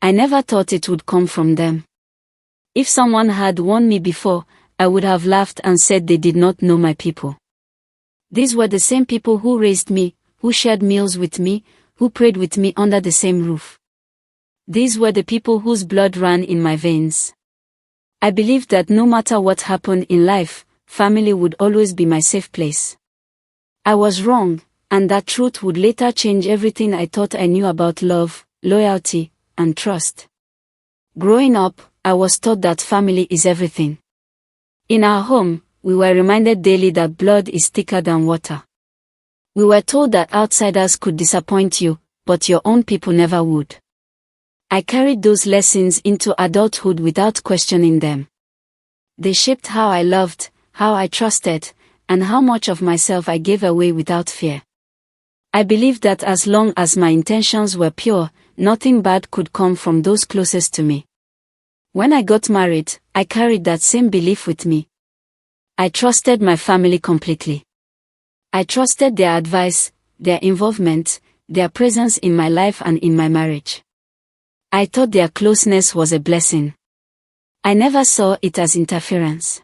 I never thought it would come from them. If someone had warned me before, I would have laughed and said they did not know my people. These were the same people who raised me, who shared meals with me, who prayed with me under the same roof. These were the people whose blood ran in my veins. I believed that no matter what happened in life, family would always be my safe place. I was wrong, and that truth would later change everything I thought I knew about love, loyalty, and trust. Growing up, I was taught that family is everything. In our home, we were reminded daily that blood is thicker than water. We were told that outsiders could disappoint you, but your own people never would. I carried those lessons into adulthood without questioning them. They shaped how I loved, how I trusted, and how much of myself I gave away without fear. I believed that as long as my intentions were pure, nothing bad could come from those closest to me. When I got married, I carried that same belief with me. I trusted my family completely. I trusted their advice, their involvement, their presence in my life and in my marriage. I thought their closeness was a blessing. I never saw it as interference.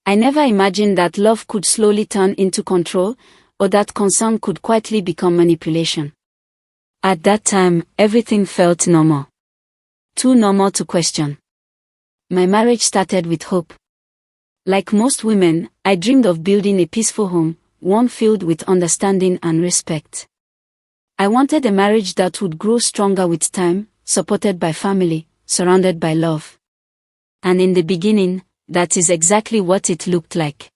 I never imagined that love could slowly turn into control, or that concern could quietly become manipulation. At that time, everything felt normal. Too normal to question. My marriage started with hope. Like most women, I dreamed of building a peaceful home, one filled with understanding and respect. I wanted a marriage that would grow stronger with time, supported by family, surrounded by love. And in the beginning, that is exactly what it looked like.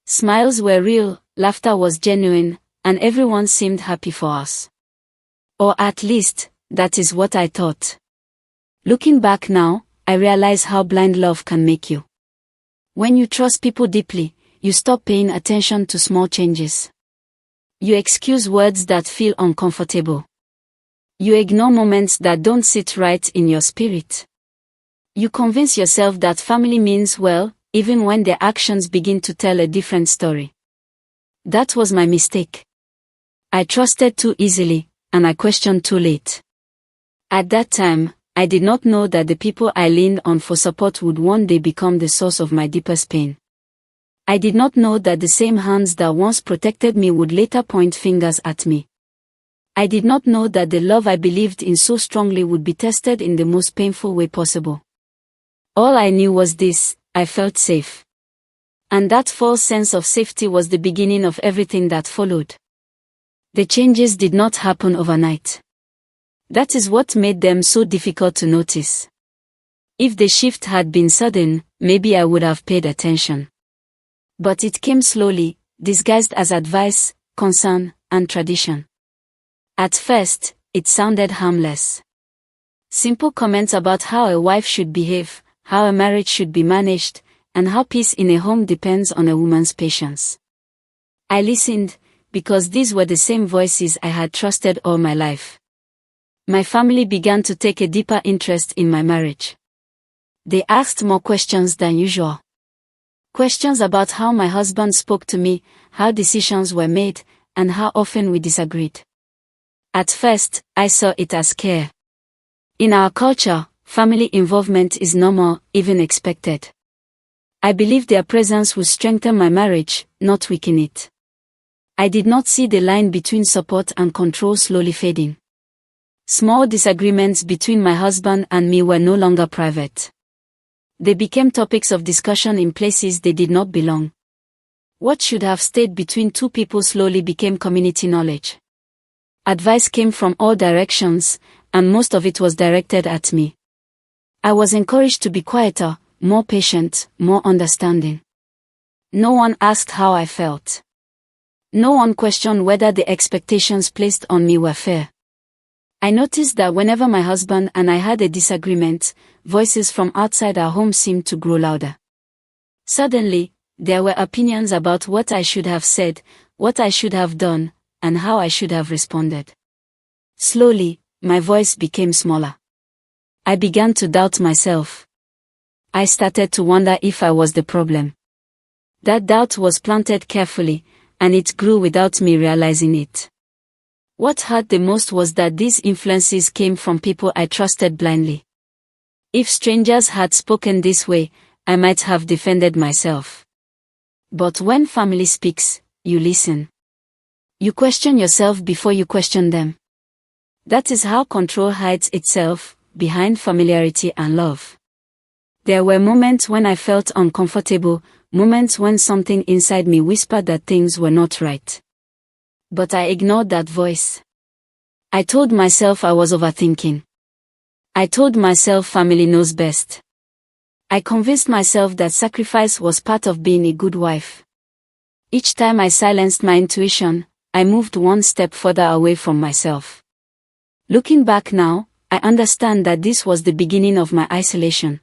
Smiles were real, laughter was genuine, and everyone seemed happy for us. Or at least, that is what I thought. Looking back now, I realize how blind love can make you. When you trust people deeply, you stop paying attention to small changes. You excuse words that feel uncomfortable. You ignore moments that don't sit right in your spirit. You convince yourself that family means well, even when their actions begin to tell a different story. That was my mistake. I trusted too easily, and I questioned too late. At that time, I did not know that the people I leaned on for support would one day become the source of my deepest pain. I did not know that the same hands that once protected me would later point fingers at me. I did not know that the love I believed in so strongly would be tested in the most painful way possible. All I knew was this: I felt safe. And that false sense of safety was the beginning of everything that followed. The changes did not happen overnight. That is what made them so difficult to notice. If the shift had been sudden, maybe I would have paid attention. But it came slowly, disguised as advice, concern, and tradition. At first, it sounded harmless. Simple comments about how a wife should behave, how a marriage should be managed, and how peace in a home depends on a woman's patience. I listened, because these were the same voices I had trusted all my life. My family began to take a deeper interest in my marriage. They asked more questions than usual. Questions about how my husband spoke to me, how decisions were made, and how often we disagreed. At first, I saw it as care. In our culture, family involvement is normal, even expected. I believed their presence would strengthen my marriage, not weaken it. I did not see the line between support and control slowly fading. Small disagreements between my husband and me were no longer private. They became topics of discussion in places they did not belong. What should have stayed between two people slowly became community knowledge. Advice came from all directions, and most of it was directed at me. I was encouraged to be quieter, more patient, more understanding. No one asked how I felt. No one questioned whether the expectations placed on me were fair. I noticed that whenever my husband and I had a disagreement, voices from outside our home seemed to grow louder. Suddenly, there were opinions about what I should have said, what I should have done, and how I should have responded. Slowly, my voice became smaller. I began to doubt myself. I started to wonder if I was the problem. That doubt was planted carefully, and it grew without me realizing it. What hurt the most was that these influences came from people I trusted blindly. If strangers had spoken this way, I might have defended myself. But when family speaks, you listen. You question yourself before you question them. That is how control hides itself, behind familiarity and love. There were moments when I felt uncomfortable, moments when something inside me whispered that things were not right. But I ignored that voice. I told myself I was overthinking. I told myself family knows best. I convinced myself that sacrifice was part of being a good wife. Each time I silenced my intuition, I moved one step further away from myself. Looking back now, I understand that this was the beginning of my isolation.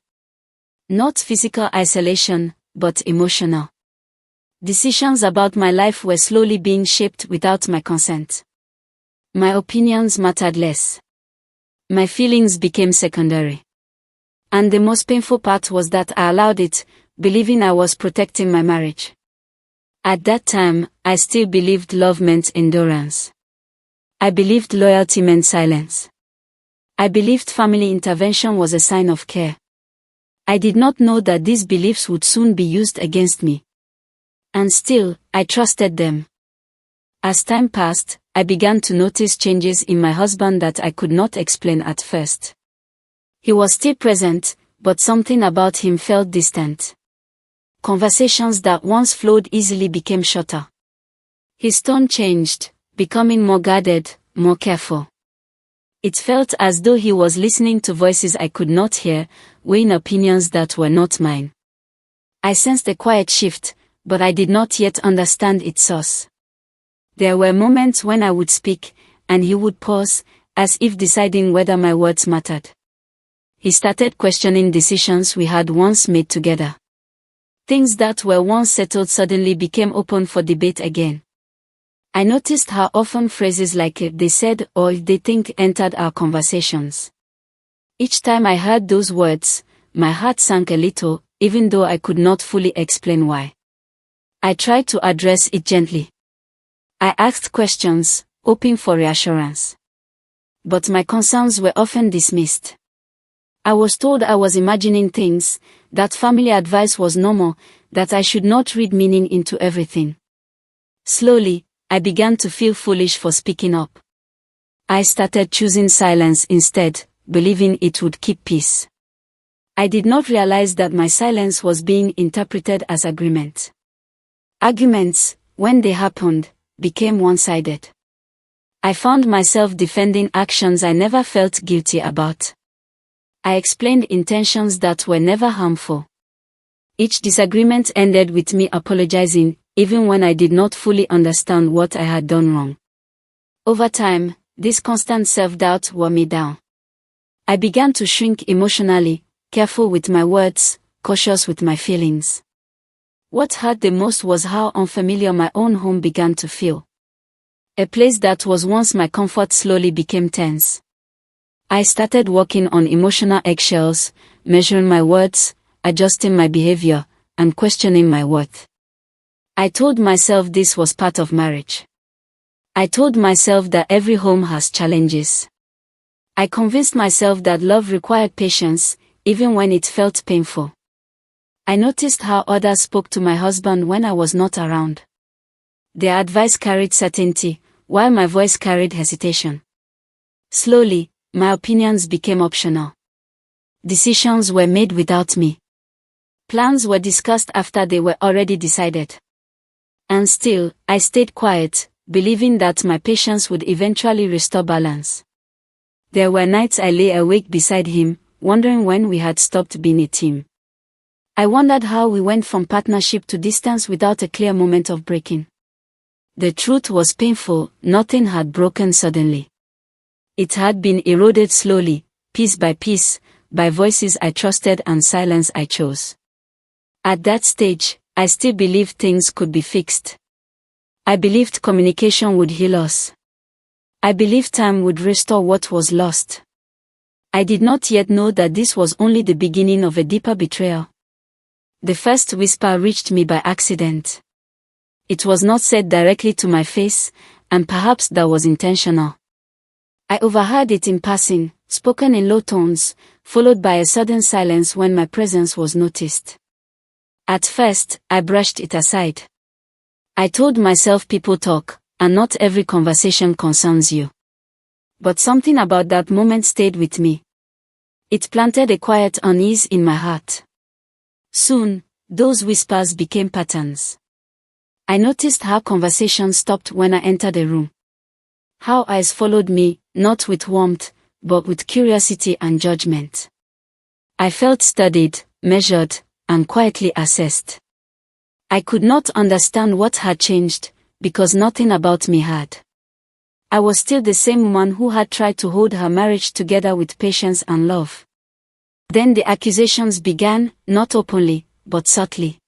Not physical isolation, but emotional. Decisions about my life were slowly being shaped without my consent. My opinions mattered less. My feelings became secondary. And the most painful part was that I allowed it, believing I was protecting my marriage. At that time, I still believed love meant endurance. I believed loyalty meant silence. I believed family intervention was a sign of care. I did not know that these beliefs would soon be used against me. And still, I trusted them. As time passed, I began to notice changes in my husband that I could not explain at first. He was still present, but something about him felt distant. Conversations that once flowed easily became shorter. His tone changed, becoming more guarded, more careful. It felt as though he was listening to voices I could not hear, weighing opinions that were not mine. I sensed a quiet shift, but I did not yet understand its source. There were moments when I would speak, and he would pause, as if deciding whether my words mattered. He started questioning decisions we had once made together. Things that were once settled suddenly became open for debate again. I noticed how often phrases like "they said" or "they think" entered our conversations. Each time I heard those words, my heart sank a little, even though I could not fully explain why. I tried to address it gently. I asked questions, hoping for reassurance. But my concerns were often dismissed. I was told I was imagining things, that family advice was normal, that I should not read meaning into everything. Slowly, I began to feel foolish for speaking up. I started choosing silence instead, believing it would keep peace. I did not realize that my silence was being interpreted as agreement. Arguments, when they happened, became one-sided. I found myself defending actions I never felt guilty about. I explained intentions that were never harmful. Each disagreement ended with me apologizing, even when I did not fully understand what I had done wrong. Over time, this constant self-doubt wore me down. I began to shrink emotionally, careful with my words, cautious with my feelings. What hurt the most was how unfamiliar my own home began to feel. A place that was once my comfort slowly became tense. I started walking on emotional eggshells, measuring my words, adjusting my behavior, and questioning my worth. I told myself this was part of marriage. I told myself that every home has challenges. I convinced myself that love required patience, even when it felt painful. I noticed how others spoke to my husband when I was not around. Their advice carried certainty, while my voice carried hesitation. Slowly, my opinions became optional. Decisions were made without me. Plans were discussed after they were already decided. And still, I stayed quiet, believing that my patience would eventually restore balance. There were nights I lay awake beside him, wondering when we had stopped being a team. I wondered how we went from partnership to distance without a clear moment of breaking. The truth was painful, nothing had broken suddenly. It had been eroded slowly, piece by piece, by voices I trusted and silence I chose. At that stage, I still believed things could be fixed. I believed communication would heal us. I believed time would restore what was lost. I did not yet know that this was only the beginning of a deeper betrayal. The first whisper reached me by accident. It was not said directly to my face, and perhaps that was intentional. I overheard it in passing, spoken in low tones, followed by a sudden silence when my presence was noticed. At first, I brushed it aside. I told myself people talk, and not every conversation concerns you. But something about that moment stayed with me. It planted a quiet unease in my heart. Soon, those whispers became patterns. I noticed how conversation stopped when I entered a room. How eyes followed me, not with warmth, but with curiosity and judgment. I felt studied, measured, and quietly assessed. I could not understand what had changed, because nothing about me had. I was still the same woman who had tried to hold her marriage together with patience and love. Then the accusations began, not openly, but subtly.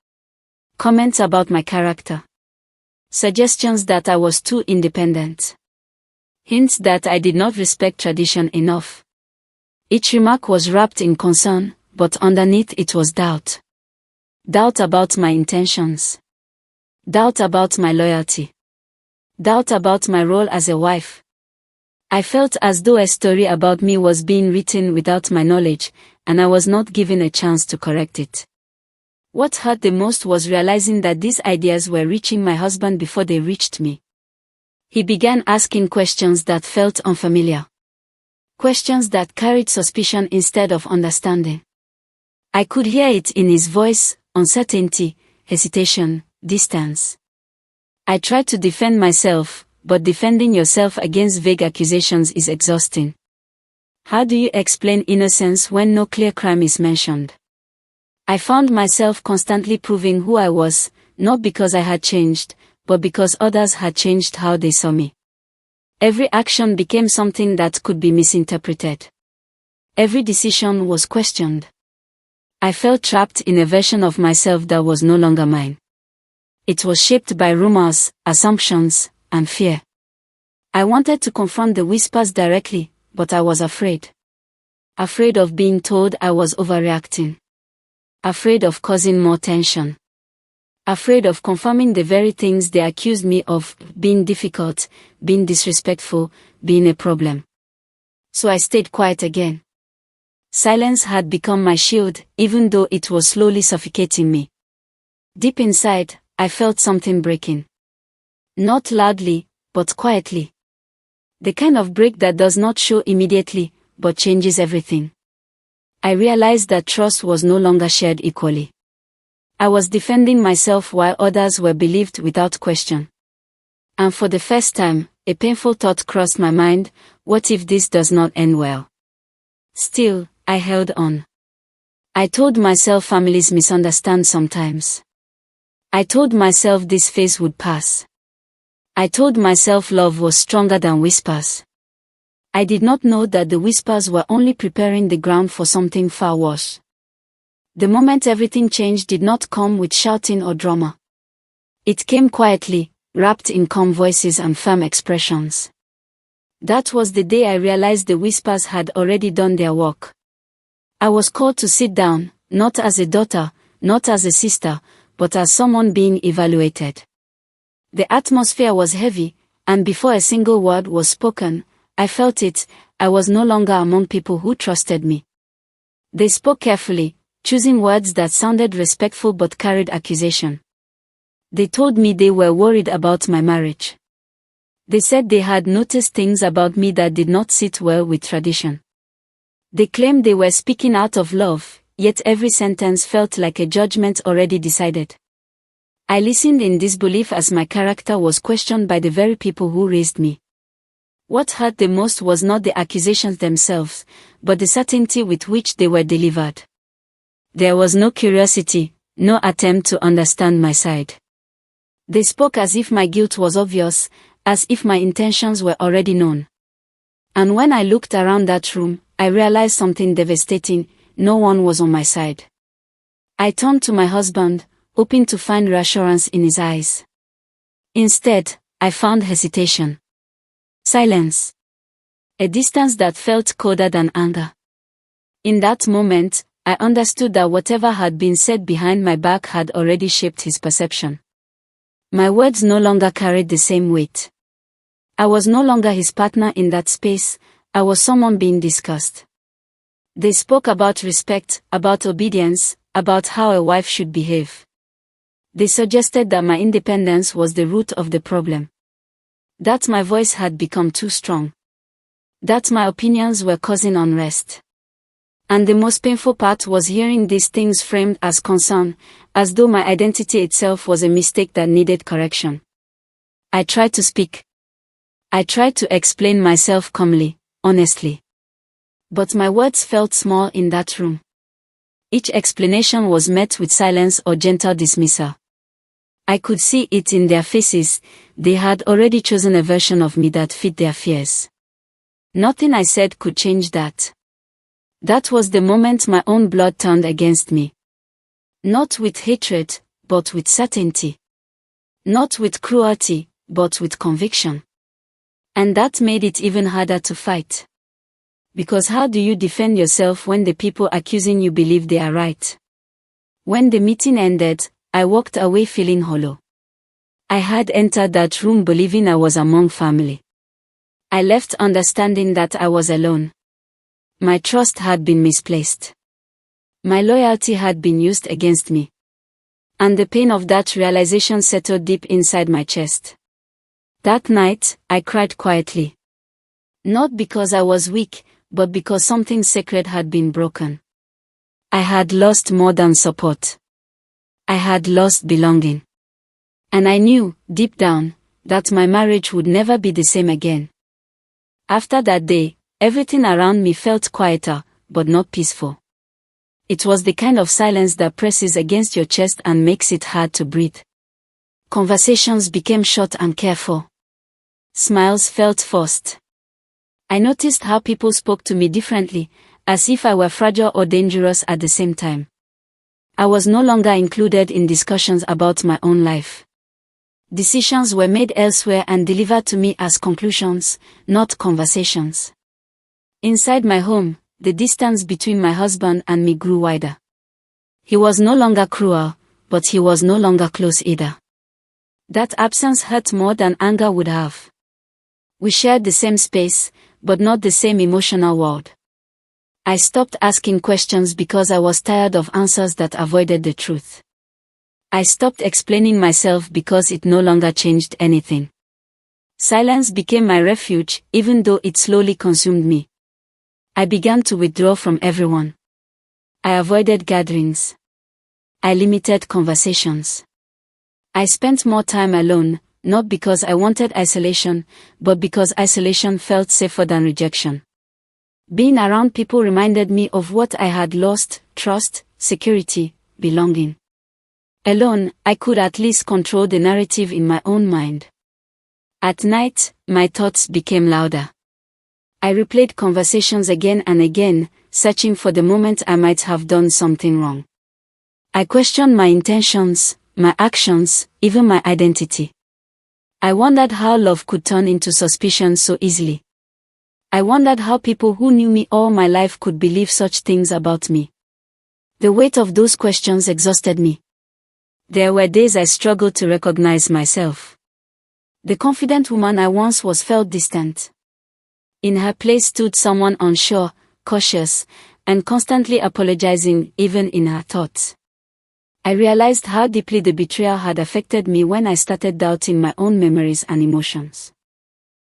Comments about my character. Suggestions that I was too independent. Hints that I did not respect tradition enough. Each remark was wrapped in concern, but underneath it was doubt. Doubt about my intentions. Doubt about my loyalty. Doubt about my role as a wife. I felt as though a story about me was being written without my knowledge, and I was not given a chance to correct it. What hurt the most was realizing that these ideas were reaching my husband before they reached me. He began asking questions that felt unfamiliar. Questions that carried suspicion instead of understanding. I could hear it in his voice, uncertainty, hesitation, distance. I tried to defend myself, but defending yourself against vague accusations is exhausting. How do you explain innocence when no clear crime is mentioned? I found myself constantly proving who I was, not because I had changed, but because others had changed how they saw me. Every action became something that could be misinterpreted. Every decision was questioned. I felt trapped in a version of myself that was no longer mine. It was shaped by rumors, assumptions, and fear. I wanted to confront the whispers directly, but I was afraid. Afraid of being told I was overreacting. Afraid of causing more tension. Afraid of confirming the very things they accused me of: being difficult, being disrespectful, being a problem. So I stayed quiet again. Silence had become my shield, even though it was slowly suffocating me. Deep inside, I felt something breaking. Not loudly, but quietly. The kind of break that does not show immediately, but changes everything. I realized that trust was no longer shared equally. I was defending myself while others were believed without question. And for the first time, a painful thought crossed my mind: what if this does not end well? Still, I held on. I told myself families misunderstand sometimes. I told myself this phase would pass. I told myself love was stronger than whispers. I did not know that the whispers were only preparing the ground for something far worse. The moment everything changed did not come with shouting or drama. It came quietly, wrapped in calm voices and firm expressions. That was the day I realized the whispers had already done their work. I was called to sit down, not as a daughter, not as a sister, but as someone being evaluated. The atmosphere was heavy, and before a single word was spoken, I felt it: I was no longer among people who trusted me. They spoke carefully, choosing words that sounded respectful but carried accusation. They told me they were worried about my marriage. They said they had noticed things about me that did not sit well with tradition. They claimed they were speaking out of love, yet every sentence felt like a judgment already decided. I listened in disbelief as my character was questioned by the very people who raised me. What hurt the most was not the accusations themselves, but the certainty with which they were delivered. There was no curiosity, no attempt to understand my side. They spoke as if my guilt was obvious, as if my intentions were already known. And when I looked around that room, I realized something devastating: no one was on my side. I turned to my husband, hoping to find reassurance in his eyes. Instead, I found hesitation. Silence. A distance that felt colder than anger. In that moment, I understood that whatever had been said behind my back had already shaped his perception. My words no longer carried the same weight. I was no longer his partner in that space, I was someone being discussed. They spoke about respect, about obedience, about how a wife should behave. They suggested that my independence was the root of the problem. That my voice had become too strong. That my opinions were causing unrest. And the most painful part was hearing these things framed as concern, as though my identity itself was a mistake that needed correction. I tried to speak. I tried to explain myself calmly, honestly. But my words felt small in that room. Each explanation was met with silence or gentle dismissal. I could see it in their faces. They had already chosen a version of me that fit their fears. Nothing I said could change that. That was the moment my own blood turned against me. Not with hatred, but with certainty. Not with cruelty, but with conviction. And that made it even harder to fight. Because how do you defend yourself when the people accusing you believe they are right? When the meeting ended, I walked away feeling hollow. I had entered that room believing I was among family. I left understanding that I was alone. My trust had been misplaced. My loyalty had been used against me. And the pain of that realization settled deep inside my chest. That night, I cried quietly. Not because I was weak, but because something sacred had been broken. I had lost more than support. I had lost belonging. And I knew, deep down, that my marriage would never be the same again. After that day, everything around me felt quieter, but not peaceful. It was the kind of silence that presses against your chest and makes it hard to breathe. Conversations became short and careful. Smiles felt forced. I noticed how people spoke to me differently, as if I were fragile or dangerous at the same time. I was no longer included in discussions about my own life. Decisions were made elsewhere and delivered to me as conclusions, not conversations. Inside my home, the distance between my husband and me grew wider. He was no longer cruel, but he was no longer close either. That absence hurt more than anger would have. We shared the same space, but not the same emotional world. I stopped asking questions because I was tired of answers that avoided the truth. I stopped explaining myself because it no longer changed anything. Silence became my refuge, even though it slowly consumed me. I began to withdraw from everyone. I avoided gatherings. I limited conversations. I spent more time alone, not because I wanted isolation, but because isolation felt safer than rejection. Being around people reminded me of what I had lost: trust, security, belonging. Alone, I could at least control the narrative in my own mind. At night, my thoughts became louder. I replayed conversations again and again, searching for the moment I might have done something wrong. I questioned my intentions, my actions, even my identity. I wondered how love could turn into suspicion so easily. I wondered how people who knew me all my life could believe such things about me. The weight of those questions exhausted me. There were days I struggled to recognize myself. The confident woman I once was felt distant. In her place stood someone unsure, cautious, and constantly apologizing, even in her thoughts. I realized how deeply the betrayal had affected me when I started doubting my own memories and emotions.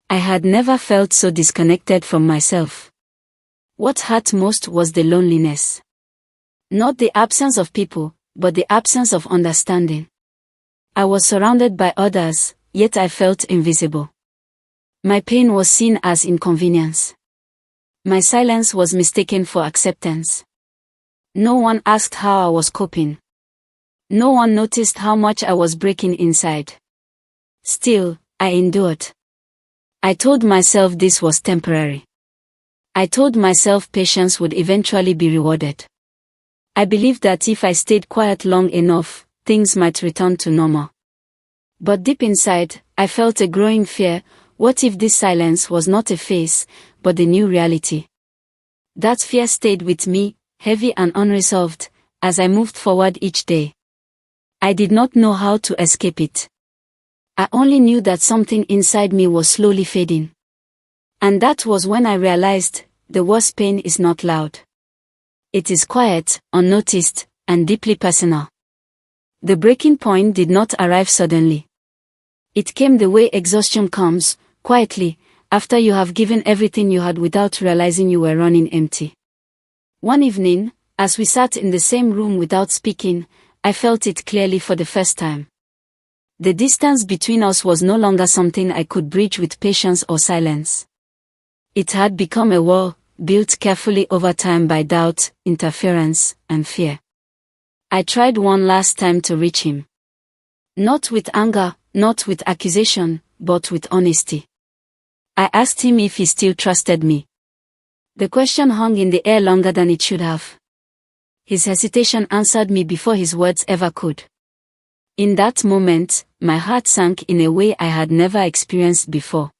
I had never felt so disconnected from myself. What hurt most was the loneliness. Not the absence of people, but the absence of understanding. I was surrounded by others, yet I felt invisible. My pain was seen as inconvenience. My silence was mistaken for acceptance. No one asked how I was coping. No one noticed how much I was breaking inside. Still, I endured. I told myself this was temporary. I told myself patience would eventually be rewarded. I believed that if I stayed quiet long enough, things might return to normal. But deep inside, I felt a growing fear. What if this silence was not a phase, but the new reality? That fear stayed with me, heavy and unresolved, as I moved forward each day. I did not know how to escape it. I only knew that something inside me was slowly fading. And that was when I realized, the worst pain is not loud. It is quiet, unnoticed, and deeply personal. The breaking point did not arrive suddenly. It came the way exhaustion comes, quietly, after you have given everything you had without realizing you were running empty. One evening, as we sat in the same room without speaking, I felt it clearly for the first time. The distance between us was no longer something I could bridge with patience or silence. It had become a wall, built carefully over time by doubt, interference, and fear. I tried one last time to reach him. Not with anger, not with accusation, but with honesty. I asked him if he still trusted me. The question hung in the air longer than it should have. His hesitation answered me before his words ever could. In that moment, my heart sank in a way I had never experienced before.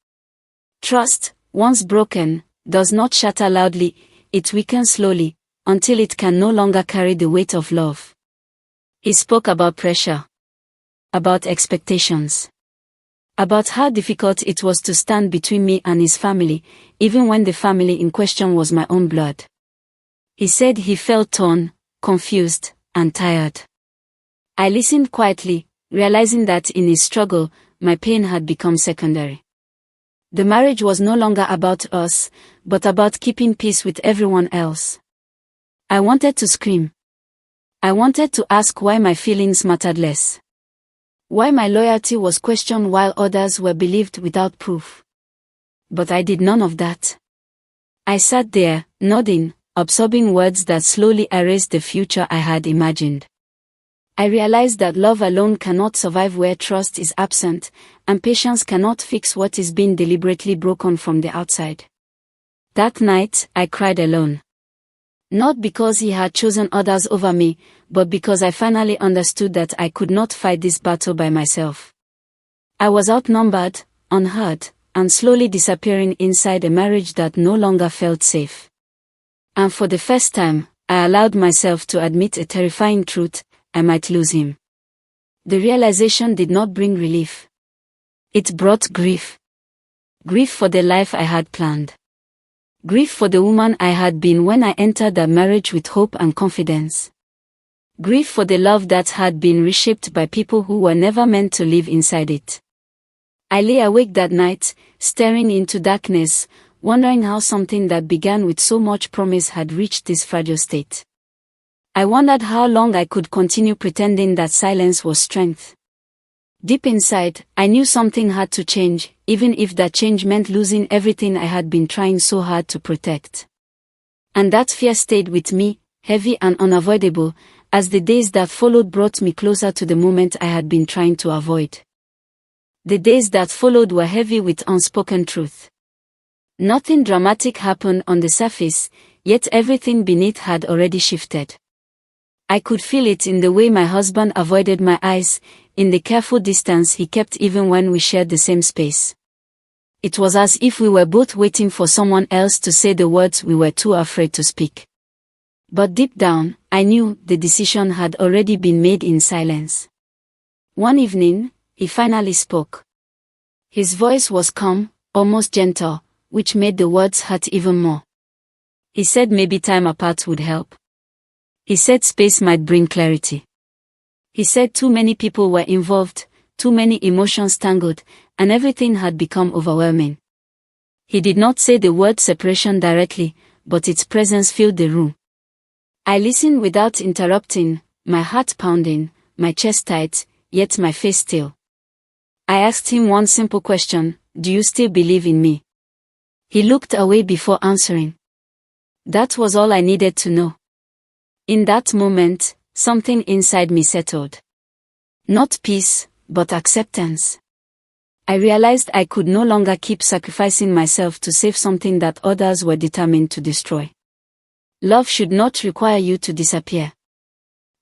Trust, once broken, does not shatter loudly, it weakens slowly, until it can no longer carry the weight of love. He spoke about pressure. About expectations. About how difficult it was to stand between me and his family, even when the family in question was my own blood. He said he felt torn, confused, and tired. I listened quietly, realizing that in his struggle, my pain had become secondary. The marriage was no longer about us, but about keeping peace with everyone else. I wanted to scream. I wanted to ask why my feelings mattered less. Why my loyalty was questioned while others were believed without proof. But I did none of that. I sat there, nodding, absorbing words that slowly erased the future I had imagined. I realized that love alone cannot survive where trust is absent, and patience cannot fix what is being deliberately broken from the outside. That night, I cried alone. Not because he had chosen others over me, but because I finally understood that I could not fight this battle by myself. I was outnumbered, unheard, and slowly disappearing inside a marriage that no longer felt safe. And for the first time, I allowed myself to admit a terrifying truth: I might lose him. The realization did not bring relief. It brought grief. Grief for the life I had planned. Grief for the woman I had been when I entered that marriage with hope and confidence. Grief for the love that had been reshaped by people who were never meant to live inside it. I lay awake that night, staring into darkness, wondering how something that began with so much promise had reached this fragile state. I wondered how long I could continue pretending that silence was strength. Deep inside, I knew something had to change, even if that change meant losing everything I had been trying so hard to protect. And that fear stayed with me, heavy and unavoidable, as the days that followed brought me closer to the moment I had been trying to avoid. The days that followed were heavy with unspoken truth. Nothing dramatic happened on the surface, yet everything beneath had already shifted. I could feel it in the way my husband avoided my eyes, in the careful distance he kept even when we shared the same space. It was as if we were both waiting for someone else to say the words we were too afraid to speak. But deep down, I knew the decision had already been made in silence. One evening, he finally spoke. His voice was calm, almost gentle, which made the words hurt even more. He said maybe time apart would help. He said space might bring clarity. He said too many people were involved, too many emotions tangled, and everything had become overwhelming. He did not say the word separation directly, but its presence filled the room. I listened without interrupting, my heart pounding, my chest tight, yet my face still. I asked him one simple question: do you still believe in me? He looked away before answering. That was all I needed to know. In that moment, something inside me settled. Not peace, but acceptance. I realized I could no longer keep sacrificing myself to save something that others were determined to destroy. Love should not require you to disappear.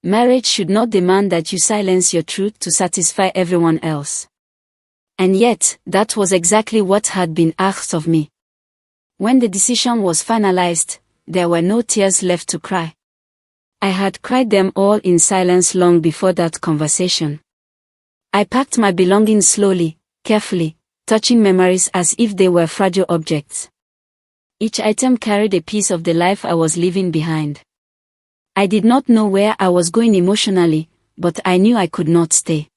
Marriage should not demand that you silence your truth to satisfy everyone else. And yet, that was exactly what had been asked of me. When the decision was finalized, there were no tears left to cry. I had cried them all in silence long before that conversation. I packed my belongings slowly, carefully, touching memories as if they were fragile objects. Each item carried a piece of the life I was leaving behind. I did not know where I was going emotionally, but I knew I could not stay.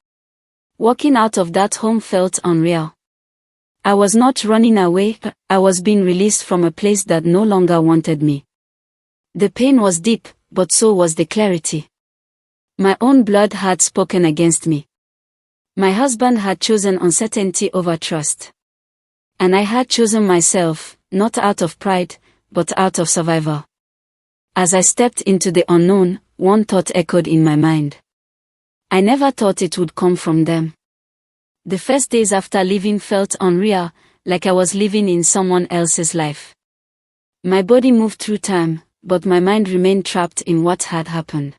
Walking out of that home felt unreal. I was not running away, I was being released from a place that no longer wanted me. The pain was deep, but so was the clarity. My own blood had spoken against me. My husband had chosen uncertainty over trust. And I had chosen myself, not out of pride, but out of survival. As I stepped into the unknown, one thought echoed in my mind. I never thought it would come from them. The first days after leaving felt unreal, like I was living in someone else's life. My body moved through time, but my mind remained trapped in what had happened.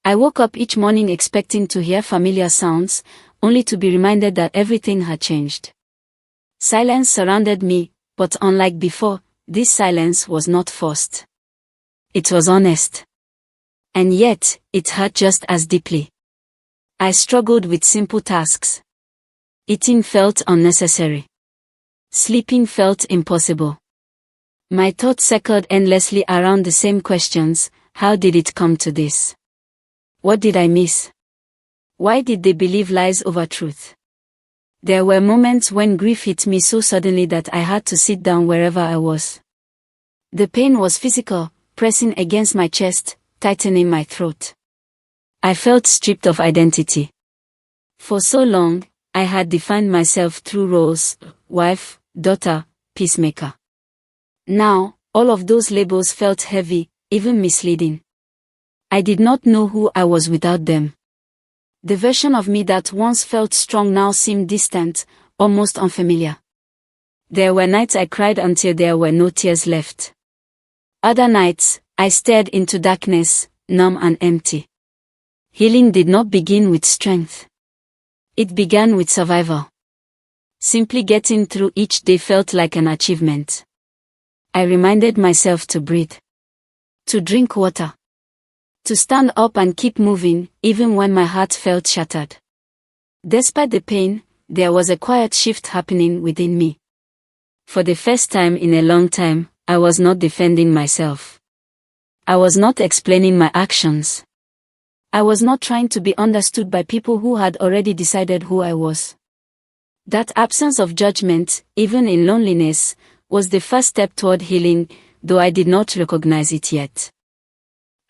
I woke up each morning expecting to hear familiar sounds, only to be reminded that everything had changed. Silence surrounded me, but unlike before, this silence was not forced. It was honest. And yet, it hurt just as deeply. I struggled with simple tasks. Eating felt unnecessary. Sleeping felt impossible. My thoughts circled endlessly around the same questions: how did it come to this? What did I miss? Why did they believe lies over truth? There were moments when grief hit me so suddenly that I had to sit down wherever I was. The pain was physical, pressing against my chest, tightening my throat. I felt stripped of identity. For so long, I had defined myself through roles: wife, daughter, peacemaker. Now, all of those labels felt heavy, even misleading. I did not know who I was without them. The version of me that once felt strong now seemed distant, almost unfamiliar. There were nights I cried until there were no tears left. Other nights, I stared into darkness, numb and empty. Healing did not begin with strength. It began with survival. Simply getting through each day felt like an achievement. I reminded myself to breathe, to drink water, to stand up and keep moving, even when my heart felt shattered. Despite the pain, there was a quiet shift happening within me. For the first time in a long time, I was not defending myself. I was not explaining my actions. I was not trying to be understood by people who had already decided who I was. That absence of judgment, even in loneliness, was the first step toward healing, though I did not recognize it yet.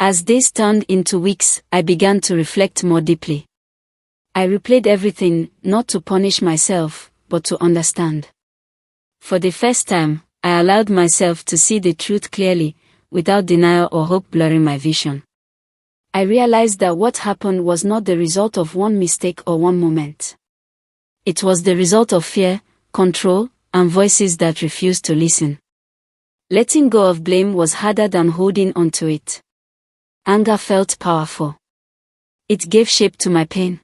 As days turned into weeks, I began to reflect more deeply. I replayed everything, not to punish myself, but to understand. For the first time, I allowed myself to see the truth clearly, without denial or hope blurring my vision. I realized that what happened was not the result of one mistake or one moment. It was the result of fear, control, and voices that refused to listen. Letting go of blame was harder than holding onto it. Anger felt powerful. It gave shape to my pain.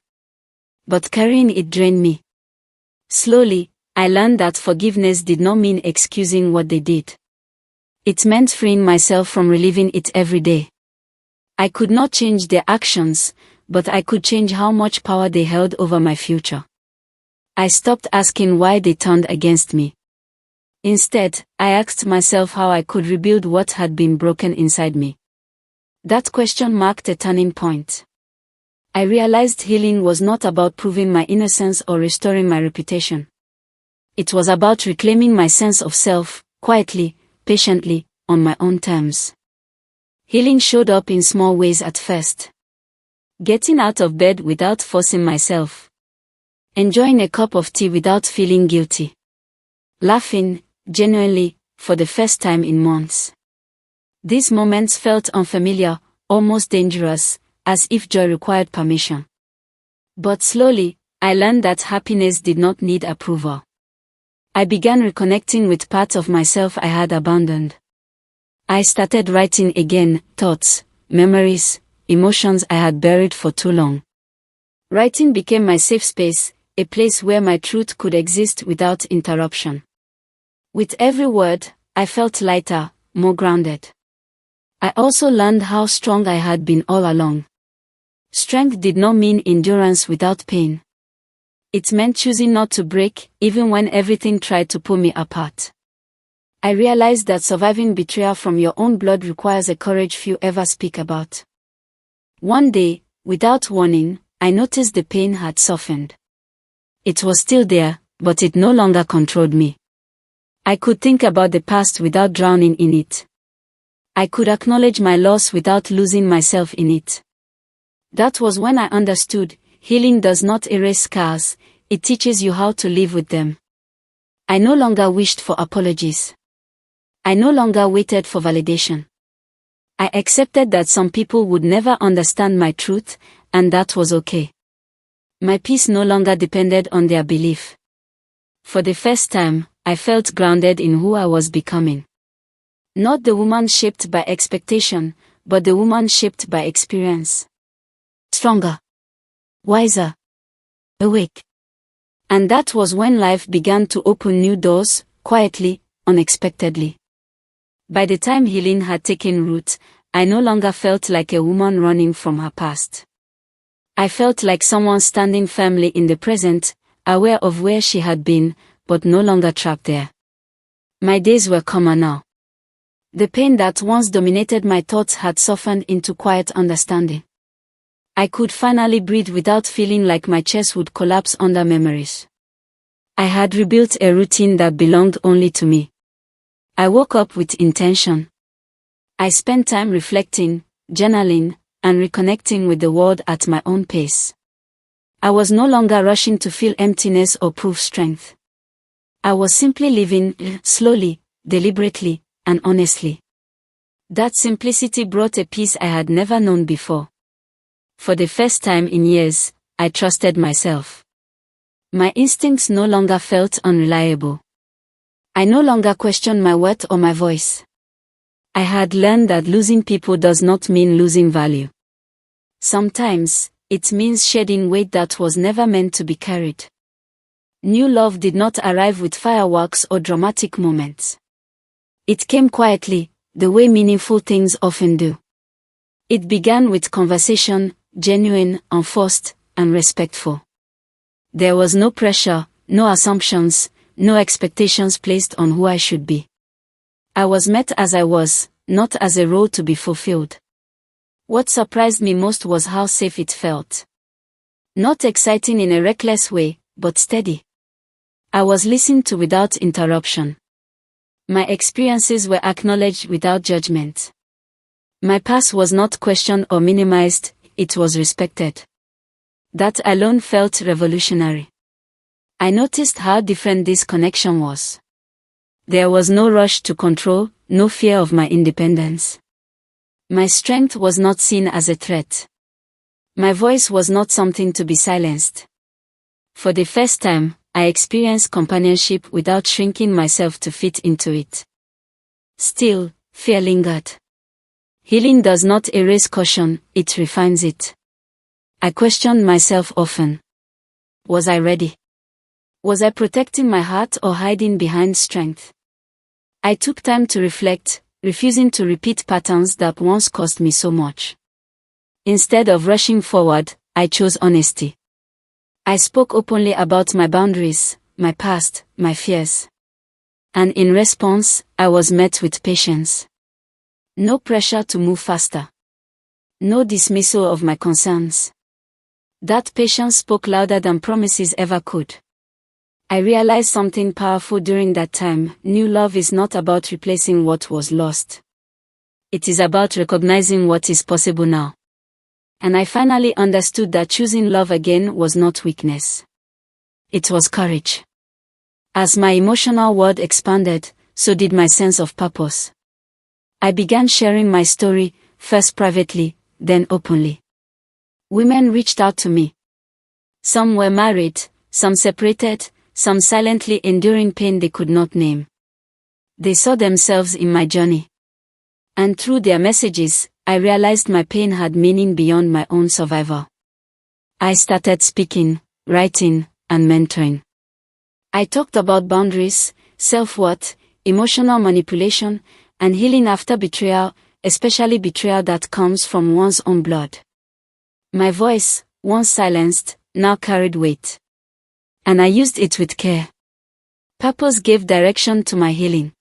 But carrying it drained me. Slowly, I learned that forgiveness did not mean excusing what they did. It meant freeing myself from reliving it every day. I could not change their actions, but I could change how much power they held over my future. I stopped asking why they turned against me. Instead, I asked myself how I could rebuild what had been broken inside me. That question marked a turning point. I realized healing was not about proving my innocence or restoring my reputation. It was about reclaiming my sense of self, quietly, patiently, on my own terms. Healing showed up in small ways at first. Getting out of bed without forcing myself. Enjoying a cup of tea without feeling guilty. Laughing, genuinely, for the first time in months. These moments felt unfamiliar, almost dangerous, as if joy required permission. But slowly, I learned that happiness did not need approval. I began reconnecting with parts of myself I had abandoned. I started writing again, thoughts, memories, emotions I had buried for too long. Writing became my safe space, a place where my truth could exist without interruption. With every word, I felt lighter, more grounded. I also learned how strong I had been all along. Strength did not mean endurance without pain. It meant choosing not to break, even when everything tried to pull me apart. I realized that surviving betrayal from your own blood requires a courage few ever speak about. One day, without warning, I noticed the pain had softened. It was still there, but it no longer controlled me. I could think about the past without drowning in it. I could acknowledge my loss without losing myself in it. That was when I understood, healing does not erase scars, it teaches you how to live with them. I no longer wished for apologies. I no longer waited for validation. I accepted that some people would never understand my truth, and that was okay. My peace no longer depended on their belief. For the first time, I felt grounded in who I was becoming. Not the woman shaped by expectation, but the woman shaped by experience. Stronger. Wiser. Awake. And that was when life began to open new doors, quietly, unexpectedly. By the time healing had taken root, I no longer felt like a woman running from her past. I felt like someone standing firmly in the present, aware of where she had been, but no longer trapped there. My days were calmer now. The pain that once dominated my thoughts had softened into quiet understanding. I could finally breathe without feeling like my chest would collapse under memories. I had rebuilt a routine that belonged only to me. I woke up with intention. I spent time reflecting, journaling, and reconnecting with the world at my own pace. I was no longer rushing to feel emptiness or prove strength. I was simply living, slowly, deliberately, and honestly. That simplicity brought a peace I had never known before. For the first time in years, I trusted myself. My instincts no longer felt unreliable. I no longer questioned my worth or my voice. I had learned that losing people does not mean losing value. Sometimes, it means shedding weight that was never meant to be carried. New love did not arrive with fireworks or dramatic moments. It came quietly, the way meaningful things often do. It began with conversation, genuine, unforced, and respectful. There was no pressure, no assumptions, no expectations placed on who I should be. I was met as I was, not as a role to be fulfilled. What surprised me most was how safe it felt. Not exciting in a reckless way, but steady. I was listened to without interruption. My experiences were acknowledged without judgment. My past was not questioned or minimized, it was respected. That alone felt revolutionary. I noticed how different this connection was. There was no rush to control, no fear of my independence. My strength was not seen as a threat. My voice was not something to be silenced. For the first time, I experienced companionship without shrinking myself to fit into it. Still, fear lingered. Healing does not erase caution, it refines it. I questioned myself often. Was I ready? Was I protecting my heart or hiding behind strength? I took time to reflect, refusing to repeat patterns that once cost me so much. Instead of rushing forward, I chose honesty. I spoke openly about my boundaries, my past, my fears. And in response, I was met with patience. No pressure to move faster. No dismissal of my concerns. That patience spoke louder than promises ever could. I realized something powerful during that time. New love is not about replacing what was lost. It is about recognizing what is possible now. And I finally understood that choosing love again was not weakness. It was courage. As my emotional world expanded, so did my sense of purpose. I began sharing my story, first privately, then openly. Women reached out to me. Some were married, some separated, some silently enduring pain they could not name. They saw themselves in my journey. And through their messages, I realized my pain had meaning beyond my own survival. I started speaking, writing, and mentoring. I talked about boundaries, self-worth, emotional manipulation, and healing after betrayal, especially betrayal that comes from one's own blood. My voice, once silenced, now carried weight. And I used it with care. Purpose gave direction to my healing.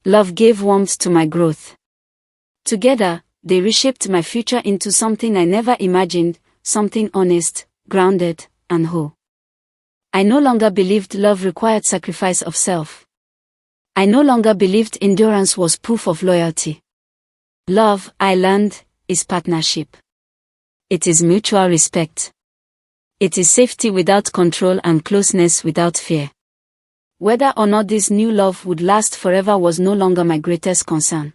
Love gave warmth to my growth. Together, they reshaped my future into something I never imagined, something honest, grounded, and whole. I no longer believed love required sacrifice of self. I no longer believed endurance was proof of loyalty. Love, I learned, is partnership. It is mutual respect. It is safety without control and closeness without fear. Whether or not this new love would last forever was no longer my greatest concern.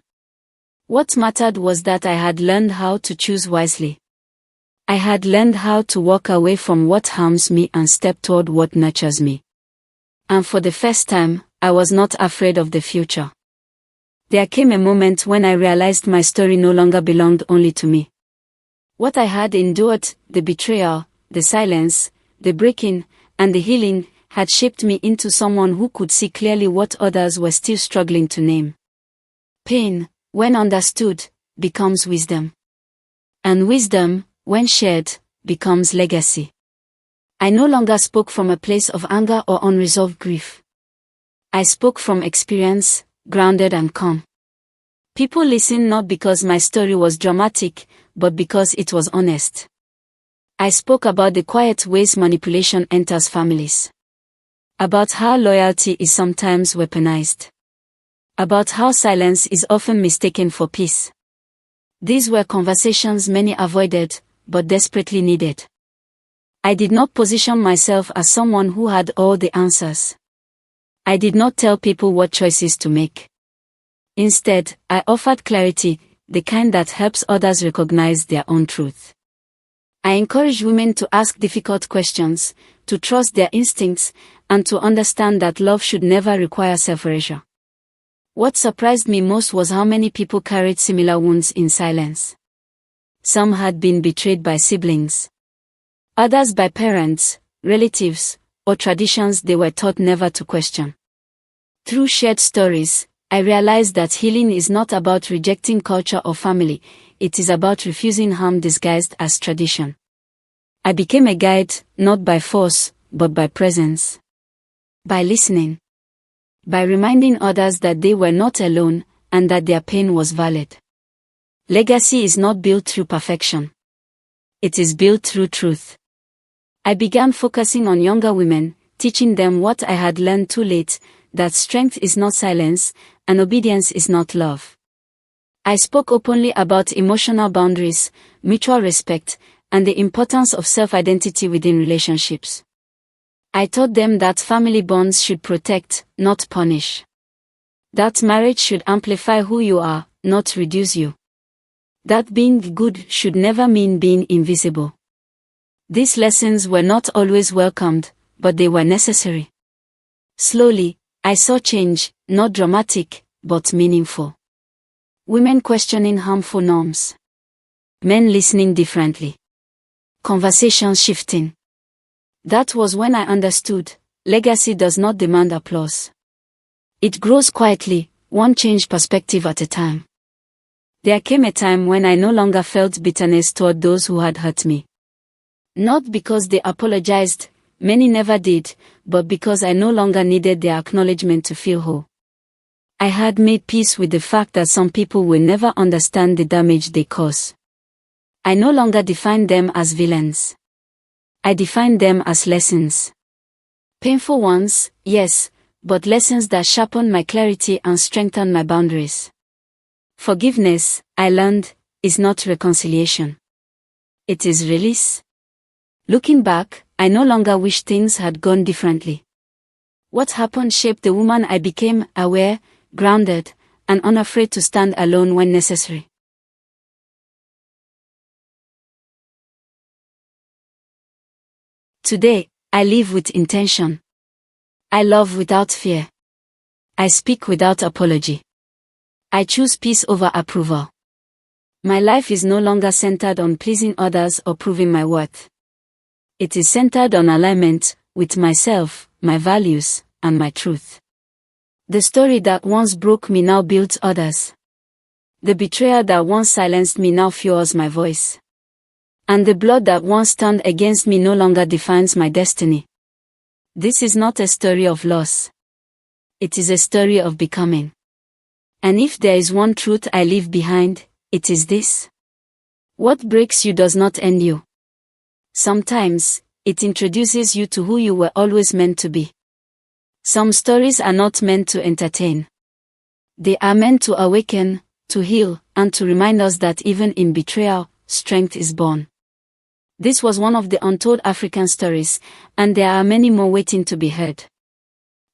What mattered was that I had learned how to choose wisely. I had learned how to walk away from what harms me and step toward what nurtures me. And for the first time, I was not afraid of the future. There came a moment when I realized my story no longer belonged only to me. What I had endured, the betrayal, the silence, the breaking, and the healing, had shaped me into someone who could see clearly what others were still struggling to name. Pain, when understood, becomes wisdom. And wisdom, when shared, becomes legacy. I no longer spoke from a place of anger or unresolved grief. I spoke from experience, grounded and calm. People listened not because my story was dramatic, but because it was honest. I spoke about the quiet ways manipulation enters families. About how loyalty is sometimes weaponized. About how silence is often mistaken for peace. These were conversations many avoided, but desperately needed. I did not position myself as someone who had all the answers. I did not tell people what choices to make. Instead, I offered clarity, the kind that helps others recognize their own truth. I encourage women to ask difficult questions, to trust their instincts, and to understand that love should never require self-erasure. What surprised me most was how many people carried similar wounds in silence. Some had been betrayed by siblings. Others by parents, relatives, or traditions they were taught never to question. Through shared stories, I realized that healing is not about rejecting culture or family, it is about refusing harm disguised as tradition. I became a guide, not by force, but by presence. By listening. By reminding others that they were not alone, and that their pain was valid. Legacy is not built through perfection. It is built through truth. I began focusing on younger women, teaching them what I had learned too late, that strength is not silence, and obedience is not love. I spoke openly about emotional boundaries, mutual respect, and the importance of self-identity within relationships. I taught them that family bonds should protect, not punish. That marriage should amplify who you are, not reduce you. That being good should never mean being invisible. These lessons were not always welcomed, but they were necessary. Slowly, I saw change, not dramatic, but meaningful. Women questioning harmful norms. Men listening differently. Conversations shifting. That was when I understood, legacy does not demand applause. It grows quietly, one changed perspective at a time. There came a time when I no longer felt bitterness toward those who had hurt me. Not because they apologized, many never did, but because I no longer needed their acknowledgement to feel whole. I had made peace with the fact that some people will never understand the damage they cause. I no longer defined them as villains. I defined them as lessons. Painful ones, yes, but lessons that sharpened my clarity and strengthened my boundaries. Forgiveness, I learned, is not reconciliation. It is release. Looking back, I no longer wish things had gone differently. What happened shaped the woman I became, aware, grounded, and unafraid to stand alone when necessary. Today, I live with intention. I love without fear. I speak without apology. I choose peace over approval. My life is no longer centered on pleasing others or proving my worth. It is centered on alignment with myself, my values, and my truth. The story that once broke me now builds others. The betrayal that once silenced me now fuels my voice. And the blood that once turned against me no longer defines my destiny. This is not a story of loss. It is a story of becoming. And if there is one truth I leave behind, it is this. What breaks you does not end you. Sometimes, it introduces you to who you were always meant to be. Some stories are not meant to entertain. They are meant to awaken, to heal, and to remind us that even in betrayal, strength is born. This was one of the untold African stories, and there are many more waiting to be heard.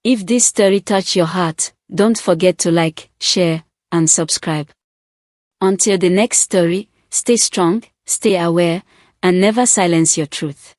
If this story touched your heart, don't forget to like, share, and subscribe. Until the next story, stay strong, stay aware, and never silence your truth.